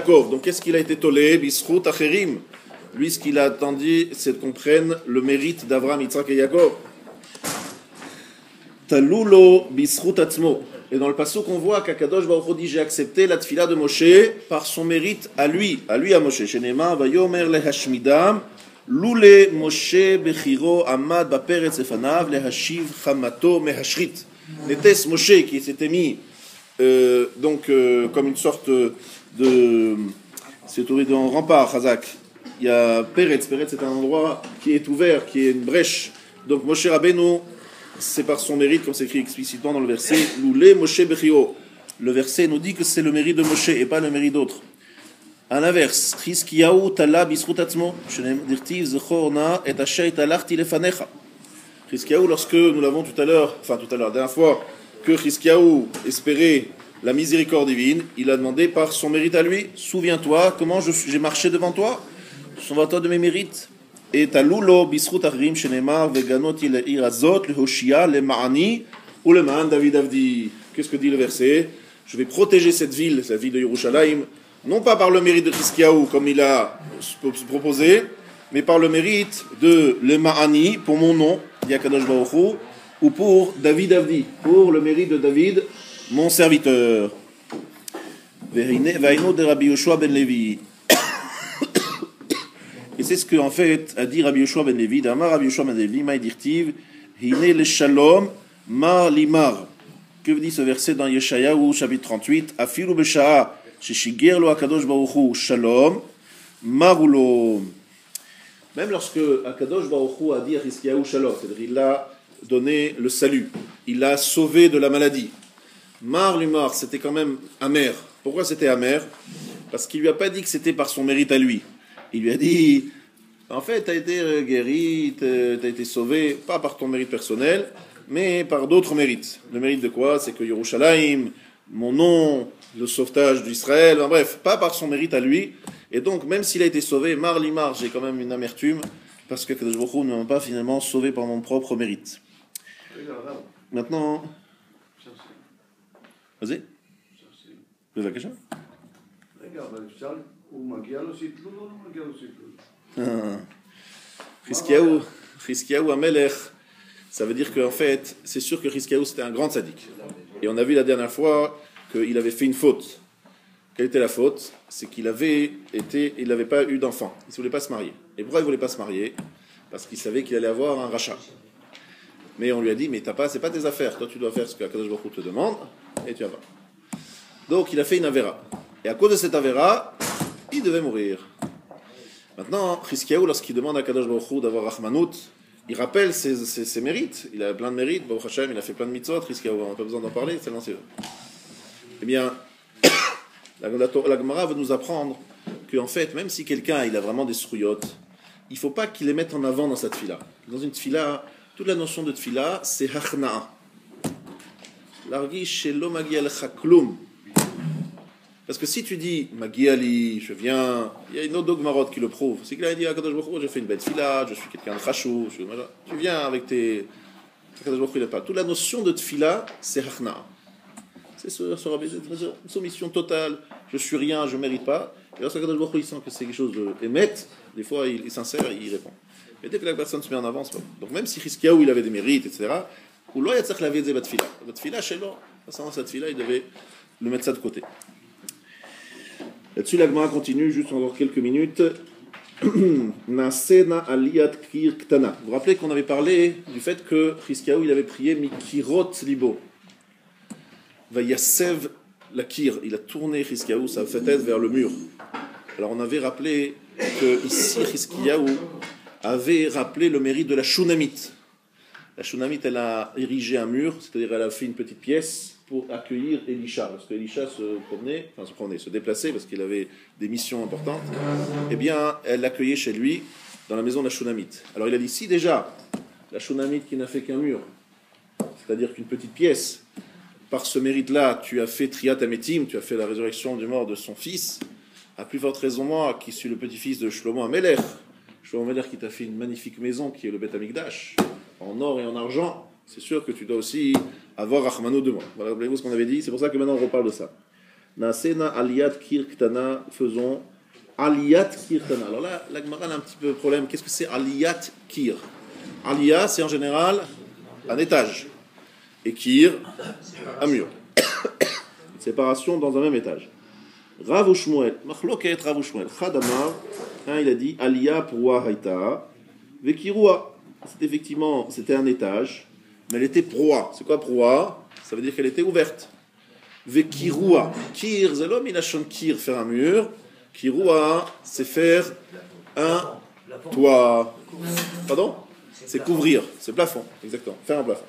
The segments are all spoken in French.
Donc qu'est-ce qu'il a été tolé? Bisrout Acherim. Lui, ce qu'il a attendu, c'est qu'on prenne le mérite d'Avraham, Yitzhak et Yaakov. Talulo Bisrout Atzmo. Et dans le passage qu'on voit qu'Akadosh Baruch Hu dit j'ai accepté la tfila de Moshe par son mérite à lui à Moshe. Shenema vayomer lehashmidam lule Moshe bechiro amad baperetz efanav lehashiv chamato mehashrit. N'était-ce Moshe qui s'était mis comme une sorte de c'est trouvé dans rempart Hazak. Il y a Peretz c'est un endroit qui est ouvert, qui est une brèche. Donc Moshe Rabbeinu, c'est par son mérite, comme c'est écrit explicitement dans le verset, Loulé Moshe Bechiro. Le verset nous dit que c'est le mérite de Moshe et pas le mérite d'autres. À l'inverse, Chizkiyahu Tala Bisrut Atzmo, Dirtiv Zechorna et Asher Talachti Lefanecha. Chizkiyahu, lorsque nous l'avons la dernière fois, que Chizkiyahu espérait la miséricorde divine, il a demandé par son mérite à lui, souviens-toi comment j'ai marché devant toi, souviens-toi de mes mérites. Et talulo bisrut achrim shenemar veganoti le'ir azot lehoshia lema'ani ou lema'an David Avdi. Qu'est-ce que dit le verset? Je vais protéger cette ville de Yerushalayim, non pas par le mérite de Chizkiyahu comme il a proposé, mais par le mérite de lema'ani pour mon nom, dit Akadosh Baruch Hu, ou pour David Avdi, pour le mérite de David, mon serviteur. Ve'ino de Rabbi Yoshua ben Levi. Et c'est ce qu'en fait a dit Rabbi Yoshua ben Levi, Damar Rabbi Yoshua ben Levi, Maïdirtiv, Hine le Shalom, Mar Limar. Que veut dire ce verset dans Yeshayahu, chapitre 38, Afilu Besha'a, Sheshiger lo Akadosh Baruch Hu, Shalom, Marulo. Même lorsque Akadosh Baruch Hu a dit à Chizkiyahu Shalom, c'est-à-dire il a donné le salut, il l'a sauvé de la maladie. Mar Limar, c'était quand même amer. Pourquoi c'était amer? Parce qu'il lui a pas dit que c'était par son mérite à lui. Il lui a dit, en fait, tu as été guéri, tu as été sauvé, pas par ton mérite personnel, mais par d'autres mérites. Le mérite de quoi? C'est que Yerushalayim, mon nom, le sauvetage d'Israël, bref, pas par son mérite à lui. Et donc, même s'il a été sauvé, Mar Limar, j'ai quand même une amertume, parce que Kadosh Baruch Hu ne m'a pas finalement sauvé par mon propre mérite. Maintenant, vas-y. בבקשה. רגע, אבל אפשר, הוא מגיע לו שיתלו לו, לא מגיע לו שיתלו. Chizkiyahu Amelech, ça veut dire qu'en fait, c'est sûr que Chizkiyahu c'était un grand tzaddik. Et on a vu la dernière fois qu'il avait fait une faute. Quelle était la faute? C'est qu'il n'avait pas eu d'enfant. Il ne voulait pas se marier. Et pourquoi il ne voulait pas se marier? Parce qu'il savait qu'il allait avoir un rachat. Mais on lui a dit, mais c'est pas tes affaires. Toi, tu dois faire ce que Akadosh Baruch Hu te demande, et tu vas voir. Donc il a fait une avéra. Et à cause de cette avéra, il devait mourir. Maintenant, Chizkiyahu, lorsqu'il demande à Kadosh Baruch Hu d'avoir Rahmanout, il rappelle ses mérites. Il a plein de mérites. Baruch Hashem, il a fait plein de mitzvot. Chizkiyahu, on n'a pas besoin d'en parler, c'est l'ancien. Eh bien, la Gemara veut nous apprendre qu'en fait, même si quelqu'un il a vraiment des srouillottes, il ne faut pas qu'il les mette en avant dans sa tfila. Dans une tfila, toute la notion de tfila, c'est hachna'a. L'argish shelo magia lecha klum. Parce que si tu dis Magi Ali, je viens, il y a une autre dogmarot qui le prouve. C'est qu'il a dit à Kadosh Baruch Hu, j'ai fait une belle tfila, je suis quelqu'un de chachou, tu viens avec tes. Kadosh Baruch Hu, il n'a pas. Toute la notion de tfila, c'est hachna. C'est une soumission totale, je suis rien, je ne mérite pas. Et lorsque Kadosh Baruch Hu, il sent que c'est quelque chose de émet, des fois il est sincère et il répond. Mais dès que la personne se met en avant, c'est pas. Donc même si Chizkiyahu il avait des mérites, etc., ou là il y a tzach laver des batfila. Batfila chez lui, dans cette tfila, il devait le mettre ça de côté. Là-dessus, la Gemara continue, juste encore quelques minutes. Nasena aliyat kir ktana. Vous vous rappelez qu'on avait parlé du fait que Chizkiyahu il avait prié mikirot libo. Vayasev la kir. Il a tourné Chizkiyahu sa tête vers le mur. Alors on avait rappelé que ici Chizkiyahu avait rappelé le mérite de la Shunamite. La Shunamite, elle a érigé un mur, c'est-à-dire elle a fait une petite pièce pour accueillir Elisha. Parce que Elisha se déplaçait parce qu'il avait des missions importantes. Eh bien, elle l'accueillait chez lui, dans la maison de la Shunamite. Alors il a dit, si déjà, la Shunamite qui n'a fait qu'un mur, c'est-à-dire qu'une petite pièce, par ce mérite-là, tu as fait Triat Ametim, tu as fait la résurrection du mort de son fils, à plus forte raison moi, qui suis le petit-fils de Shlomo Amelech, Shlomo Amelech qui t'a fait une magnifique maison qui est le Beth Amikdash, en or et en argent, c'est sûr que tu dois aussi avoir Rahmano de moi. Voilà, vous voyez ce qu'on avait dit, c'est pour ça que maintenant on reparle de ça. Nasena aliyat kir ktana, faisons aliyat kir ktana. Alors là, la Gemara a un petit peu de problème. Qu'est-ce que c'est aliyat kir? Aliyat, c'est en général un étage. Et kir, un mur. Une séparation dans un même étage. Rav ou Shmuel, machloket Rav ou Shmuel. Chadamar, il a dit aliyat proa haïta, vekirua. C'était un étage, mais elle était proa. C'est quoi proa? Ça veut dire qu'elle était ouverte. Vekirua. Kir, c'est l'homme, il a chant kir, faire un mur. Kirua, c'est faire un toit. Pardon? C'est couvrir, c'est plafond, exactement, faire un plafond.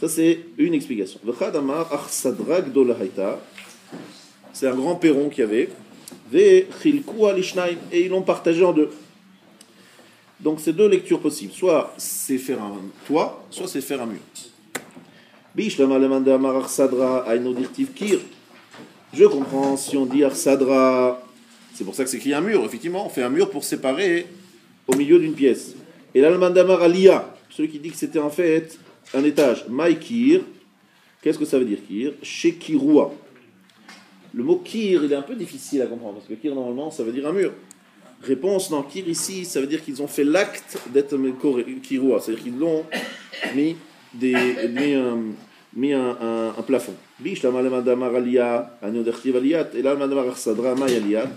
Ça, c'est une explication. C'est un grand perron qu'il y avait. Et ils l'ont partagé en deux. Donc, c'est deux lectures possibles. Soit c'est faire un toit, soit c'est faire un mur. Je comprends si on dit Arsadra. C'est pour ça que c'est écrit un mur. Effectivement, on fait un mur pour séparer au milieu d'une pièce. Et l'Almandamar Aliyah, celui qui dit que c'était en fait un étage. Maïkir, qu'est-ce que ça veut dire Kir? Chez Kirua. Le mot Kir, il est un peu difficile à comprendre, parce que Kir, normalement, ça veut dire un mur. Réponse, non, Kir ici, ça veut dire qu'ils ont fait l'acte d'être Kirua, c'est-à-dire qu'ils l'ont mis un plafond. Bish, l'Almandamar Aliyah, Anyodertiv Aliyat, et l'Almandamar Arsadra, Mayaliyat.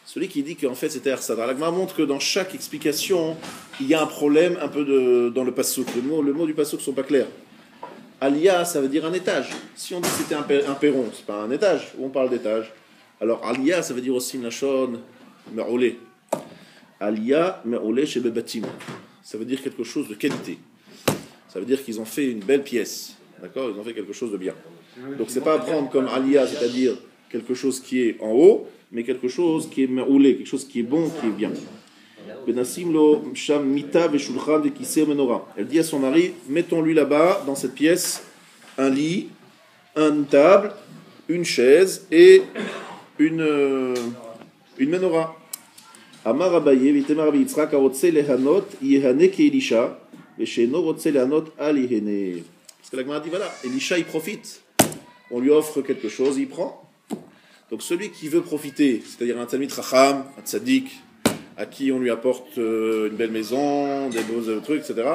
Celui qui dit qu'en fait c'était Arsadra. La Gemara montre que dans chaque explication, il y a un problème un peu dans le passouk. Le mot du passouk ne sont pas clairs. Aliyah, ça veut dire un étage. Si on dit que c'était un perron, c'est pas un étage, où on parle d'étage. Alors Aliyah, ça veut dire aussi Nashon Me'oleh. Aliyah Me'oleh chez Bebatim. Ça veut dire quelque chose de qualité. Ça veut dire qu'ils ont fait une belle pièce. D'accord? Ils ont fait quelque chose de bien. Donc c'est pas à prendre comme Aliyah, c'est-à-dire quelque chose qui est en haut, mais quelque chose qui est me'oulé, quelque chose qui est bon, qui est bien. Elle dit à son mari, mettons-lui là-bas, dans cette pièce, un lit, une table, une chaise et une menorah. Amar Abaye, Vitemar Rabbi Yitzchak, arotse lehanot, yehane ke'elisha, vesheno rotse lehanot al yehene. Parce que la Gemara dit, voilà, Elisha, il profite. On lui offre quelque chose, il prend. Donc celui qui veut profiter, c'est-à-dire un Talmid Chacham, un Tzaddik, à qui on lui apporte une belle maison, des beaux trucs, etc.,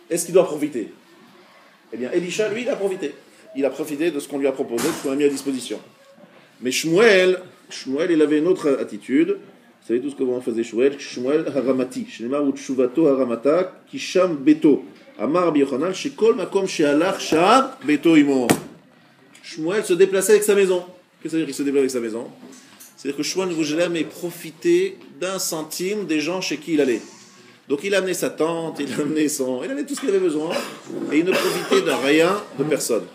est-ce qu'il doit profiter? Eh bien, Elisha, lui, il a profité. Il a profité de ce qu'on lui a proposé, de ce qu'on a mis à disposition. Mais Shmuel, il avait une autre attitude. Vous savez tout ce que vous faisait Shmuel Haramati. Shnema ou Tshuvato Haramata, Kisham Beto. Amar Rabbi Yochanan, Shekol Makom Shealach Sham Beto Imo. Shmuel se déplaçait avec sa maison. Qu'est-ce que ça veut dire qu'il se déplace avec sa maison? C'est-à-dire que Shmuel ne voulait jamais profiter d'un centime des gens chez qui il allait. Donc il a amené sa tente, il a amené tout ce qu'il avait besoin, et il ne profitait de rien, de personne.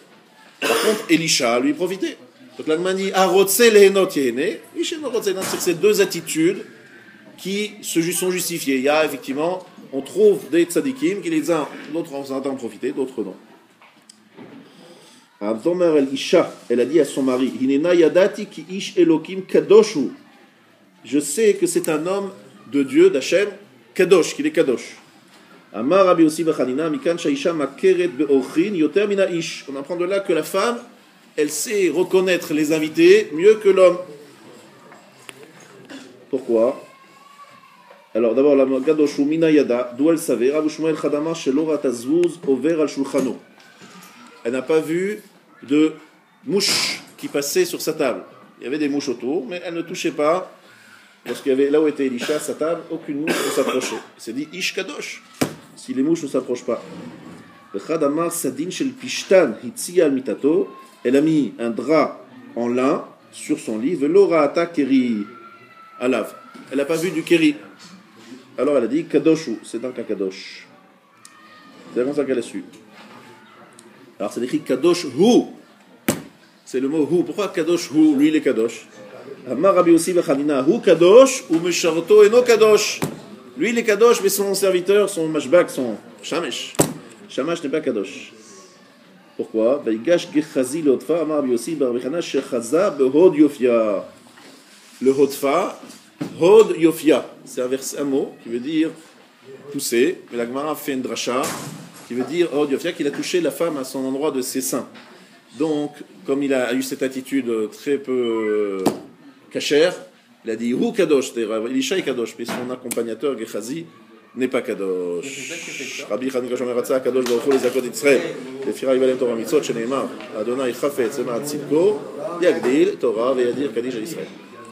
Par contre, Elisha, lui, profitait. Donc la Gemara dit, Arotse lehenot yehene, c'est ces deux attitudes qui sont justifiées. Il y a effectivement, on trouve des tzadikim qui les uns, d'autres en train de profiter, d'autres non. Elle a dit à son mari, je sais que c'est un homme de Dieu, d'Hachem, kadosh, qu'il est kadosh. On apprend de là que la femme, elle sait reconnaître les invités mieux que l'homme. Pourquoi? Alors d'abord, la kadoshu mina yada, d'où elle savait, Rav Shmuel Chadamar shelo rat azvuz over al shulchano. Elle n'a pas vu de mouches qui passaient sur sa table. Il y avait des mouches autour, mais elle ne touchait pas, parce qu'il y avait là où était Elisha, sa table, aucune mouche ne s'approchait. Il s'est dit Ish Kadosh, si les mouches ne s'approchent pas. Elle a mis un drap en lin sur son lit, Velorata Keri Alav. Elle n'a pas vu du Keri. Alors elle a dit Kadoshu, c'est donc un Kadosh. C'est comme ça qu'elle a su. Alors c'est écrit Kadosh Hu. C'est le mot Hu. Pourquoi Kadosh Hu? Lui il est Kadosh. Amar Rabbi Yossi v'Chanina Hu Kadosh ou Mesharto eno Kadosh. Lui il est Kadosh, mais son serviteur, son mashbak, son Shamesh. Shamash n'est pas Kadosh. Pourquoi? Vaigash Gechazi le Hotfa Amar Rabbi Yossi Barbechana Shechaza behod Yofia. Le Hotfa, Hod Yofia. C'est un mot qui veut dire pousser. Mais la Gemara fait une dracha qui veut dire Hod Yofia, qu'il a touché la femme à son endroit de ses seins. Donc, comme il a eu cette attitude très peu cachère, il a dit Hu Kadosh, Elisha est Kadosh, mais son accompagnateur Gehazi n'est pas Kadosh. Rabbi Chanukah Shomer Ratzah, Kadosh Baruch Hu lezakot Yisrael, לפי יבלם תורה ומצוות שנאמר, אדוני חפץ למען צדקו, יגדיל תורה וידיר קדיש על ישראל.